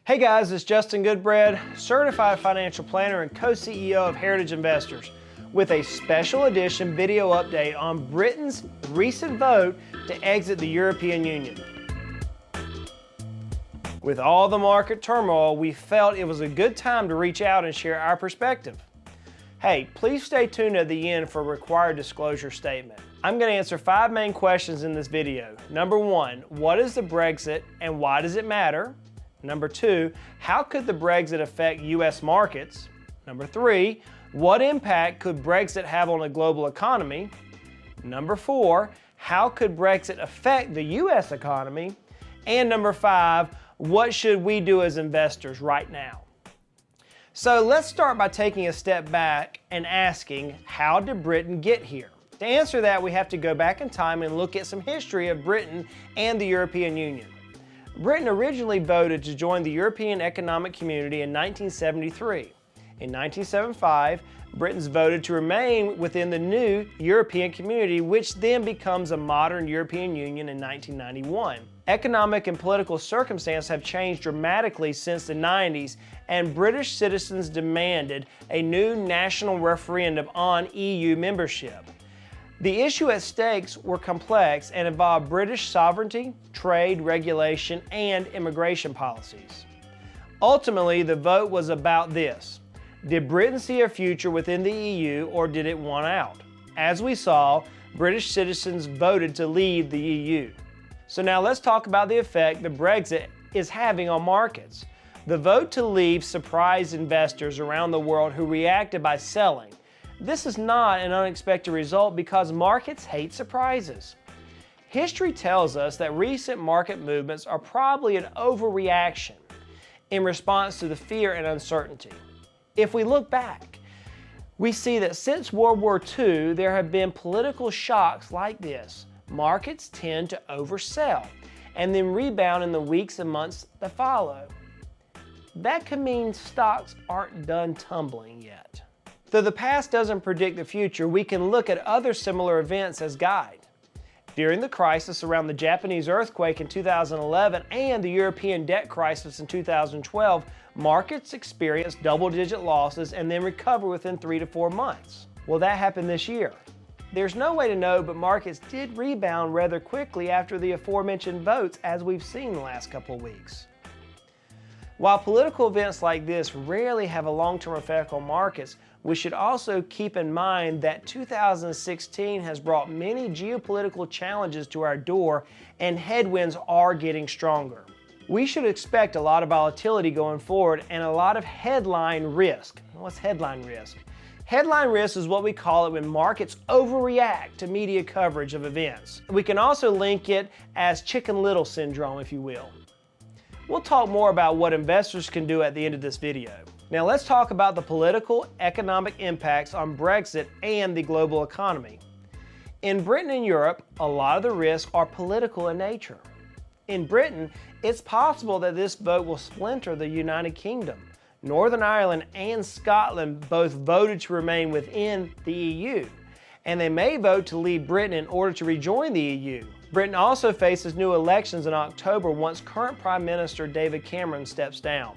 Hey guys, it's Justin Goodbread, Certified Financial Planner and Co-CEO of Heritage Investors, with a special edition video update on Britain's recent vote to exit the European Union. With all the market turmoil, we felt it was a good time to reach out and share our perspective. Hey, please stay tuned at the end for a required disclosure statement. I'm going to answer 5 main questions in this video. Number 1, what is the Brexit and why does it matter? Number 2, how could the Brexit affect U.S. markets? Number 3, what impact could Brexit have on the global economy? Number 4, how could Brexit affect the U.S. economy? And number 5, what should we do as investors right now? So let's start by taking a step back and asking, how did Britain get here? To answer that, we have to go back in time and look at some history of Britain and the European Union. Britain originally voted to join the European Economic Community in 1973. In 1975, Britons voted to remain within the new European Community, which then becomes a modern European Union in 1991. Economic and political circumstances have changed dramatically since the 90s, and British citizens demanded a new national referendum on EU membership. The issue at stakes were complex and involved British sovereignty, trade, regulation, and immigration policies. Ultimately, the vote was about this. Did Britain see a future within the EU or did it want out? As we saw, British citizens voted to leave the EU. So now let's talk about the effect the Brexit is having on markets. The vote to leave surprised investors around the world who reacted by selling. This is not an unexpected result because markets hate surprises. History tells us that recent market movements are probably an overreaction in response to the fear and uncertainty. If we look back, we see that since World War II, there have been political shocks like this. Markets tend to oversell and then rebound in the weeks and months that follow. That could mean stocks aren't done tumbling yet. Though the past doesn't predict the future, we can look at other similar events as guide. During the crisis around the Japanese earthquake in 2011 and the European debt crisis in 2012, markets experienced double-digit losses and then recover within 3 to 4 months. Will that happen this year? There's no way to know, but markets did rebound rather quickly after the aforementioned votes, as we've seen the last couple of weeks. While political events like this rarely have a long-term effect on markets, we should also keep in mind that 2016 has brought many geopolitical challenges to our door and headwinds are getting stronger. We should expect a lot of volatility going forward and a lot of headline risk. What's headline risk? Headline risk is what we call it when markets overreact to media coverage of events. We can also link it as Chicken Little syndrome, if you will. We'll talk more about what investors can do at the end of this video. Now let's talk about the political, economic impacts on Brexit and the global economy. In Britain and Europe, a lot of the risks are political in nature. In Britain, it's possible that this vote will splinter the United Kingdom. Northern Ireland and Scotland both voted to remain within the EU, and they may vote to leave Britain in order to rejoin the EU. Britain also faces new elections in October once current Prime Minister David Cameron steps down.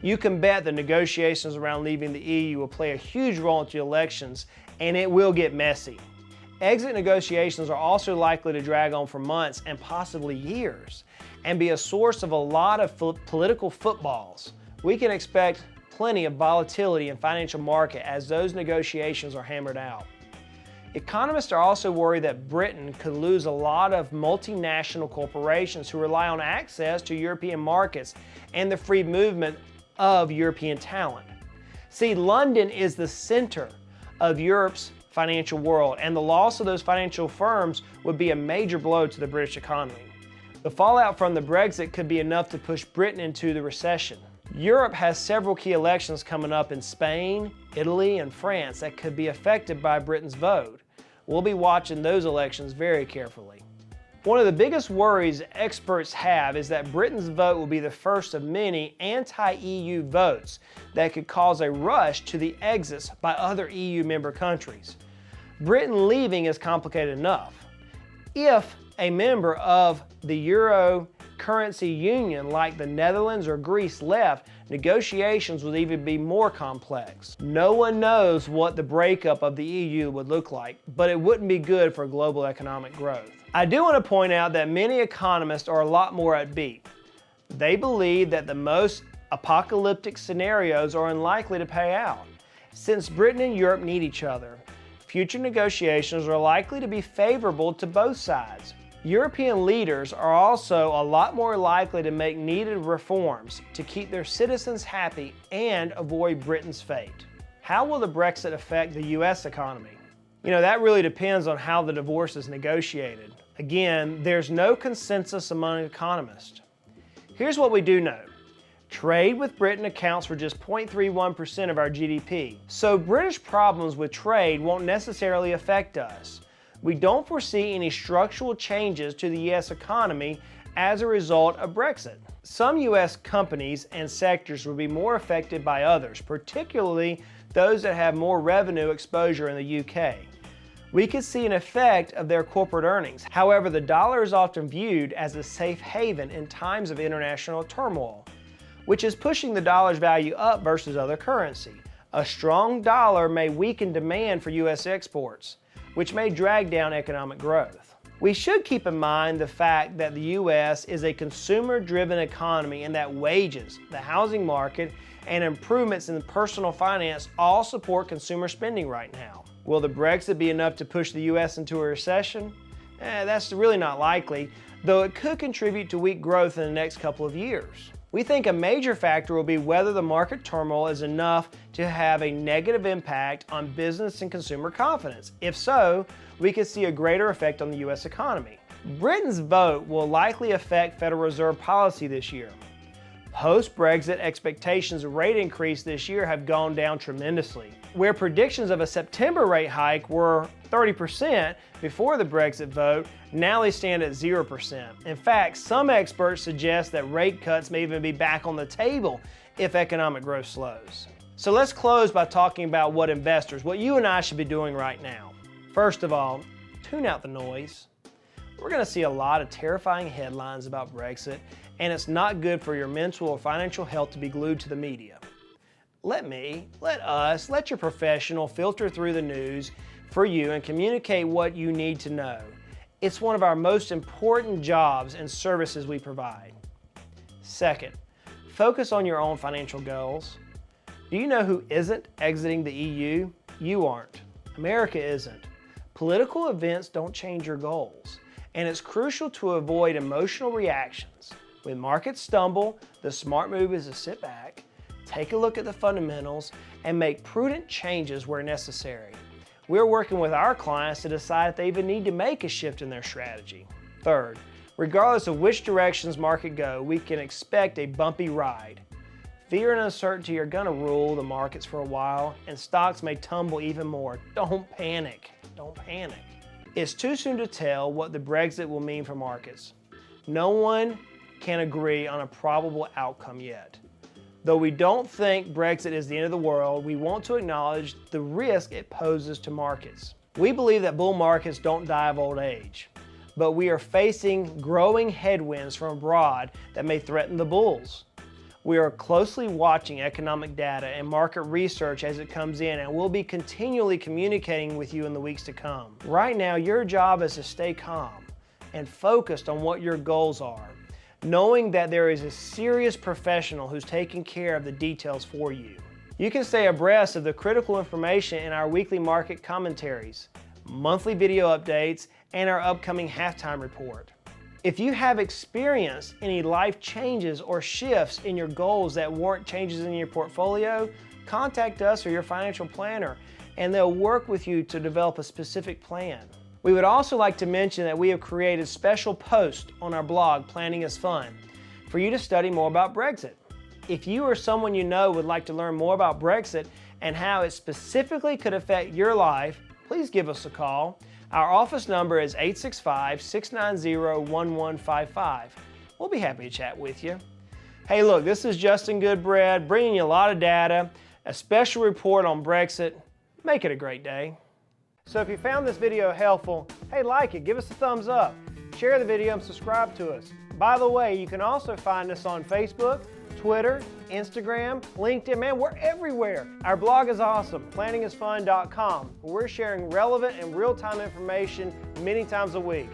You can bet the negotiations around leaving the EU will play a huge role into elections, and it will get messy. Exit negotiations are also likely to drag on for months and possibly years, and be a source of a lot of political footballs. We can expect plenty of volatility in financial market as those negotiations are hammered out. Economists are also worried that Britain could lose a lot of multinational corporations who rely on access to European markets and the free movement of European talent. See, London is the center of Europe's financial world, and the loss of those financial firms would be a major blow to the British economy. The fallout from the Brexit could be enough to push Britain into the recession. Europe has several key elections coming up in Spain, Italy, and France that could be affected by Britain's vote. We'll be watching those elections very carefully. One of the biggest worries experts have is that Britain's vote will be the first of many anti-EU votes that could cause a rush to the exits by other EU member countries. Britain leaving is complicated enough. If a member of the Euro currency union like the Netherlands or Greece left, negotiations would even be more complex. No one knows what the breakup of the EU would look like, but it wouldn't be good for global economic growth. I do want to point out that many economists are a lot more upbeat. They believe that the most apocalyptic scenarios are unlikely to pay out. Since Britain and Europe need each other, future negotiations are likely to be favorable to both sides. European leaders are also a lot more likely to make needed reforms to keep their citizens happy and avoid Britain's fate. How will the Brexit affect the US economy? That really depends on how the divorce is negotiated. Again, there's no consensus among economists. Here's what we do know. Trade with Britain accounts for just 0.31% of our GDP, so British problems with trade won't necessarily affect us. We don't foresee any structural changes to the US economy as a result of Brexit. Some US companies and sectors will be more affected by others, particularly those that have more revenue exposure in the UK. We could see an effect of their corporate earnings. However, the dollar is often viewed as a safe haven in times of international turmoil, which is pushing the dollar's value up versus other currency. A strong dollar may weaken demand for US exports, which may drag down economic growth. We should keep in mind the fact that the US is a consumer-driven economy and that wages, the housing market, and improvements in personal finance all support consumer spending right now. Will the Brexit be enough to push the US into a recession? That's really not likely, though it could contribute to weak growth in the next couple of years. We think a major factor will be whether the market turmoil is enough to have a negative impact on business and consumer confidence. If so, we could see a greater effect on the US economy. Britain's vote will likely affect Federal Reserve policy this year. Post-Brexit expectations of rate increase this year have gone down tremendously. Where predictions of a September rate hike were 30% before the Brexit vote, now they stand at 0%. In fact, some experts suggest that rate cuts may even be back on the table if economic growth slows. So let's close by talking about what you and I should be doing right now. First of all, tune out the noise. We're going to see a lot of terrifying headlines about Brexit, and it's not good for your mental or financial health to be glued to the media. Let your professional filter through the news for you and communicate what you need to know. It's one of our most important jobs and services we provide. Second, focus on your own financial goals. Do you know who isn't exiting the EU? You aren't. America isn't. Political events don't change your goals, and it's crucial to avoid emotional reactions. When markets stumble, the smart move is to sit back, take a look at the fundamentals, and make prudent changes where necessary. We're working with our clients to decide if they even need to make a shift in their strategy. Third, regardless of which directions market go, we can expect a bumpy ride. Fear and uncertainty are going to rule the markets for a while, and stocks may tumble even more. Don't panic. Don't panic. It's too soon to tell what the Brexit will mean for markets. No one can agree on a probable outcome yet. Though we don't think Brexit is the end of the world, we want to acknowledge the risk it poses to markets. We believe that bull markets don't die of old age, but we are facing growing headwinds from abroad that may threaten the bulls. We are closely watching economic data and market research as it comes in, and we'll be continually communicating with you in the weeks to come. Right now, your job is to stay calm and focused on what your goals are, knowing that there is a serious professional who's taking care of the details for you. You can stay abreast of the critical information in our weekly market commentaries, monthly video updates, and our upcoming halftime report. If you have experienced any life changes or shifts in your goals that warrant changes in your portfolio, contact us or your financial planner, and they'll work with you to develop a specific plan. We would also like to mention that we have created special posts on our blog, Planning is Fun, for you to study more about Brexit. If you or someone you know would like to learn more about Brexit and how it specifically could affect your life, please give us a call. Our office number is 865-690-1155. We'll be happy to chat with you. Hey, look, this is Justin Goodbread bringing you a lot of data, a special report on Brexit. Make it a great day. So if you found this video helpful, hey, like it, give us a thumbs up, share the video, and subscribe to us. By the way, you can also find us on Facebook, Twitter, Instagram, LinkedIn. Man, we're everywhere. Our blog is awesome, planningisfun.com, where we're sharing relevant and real-time information many times a week.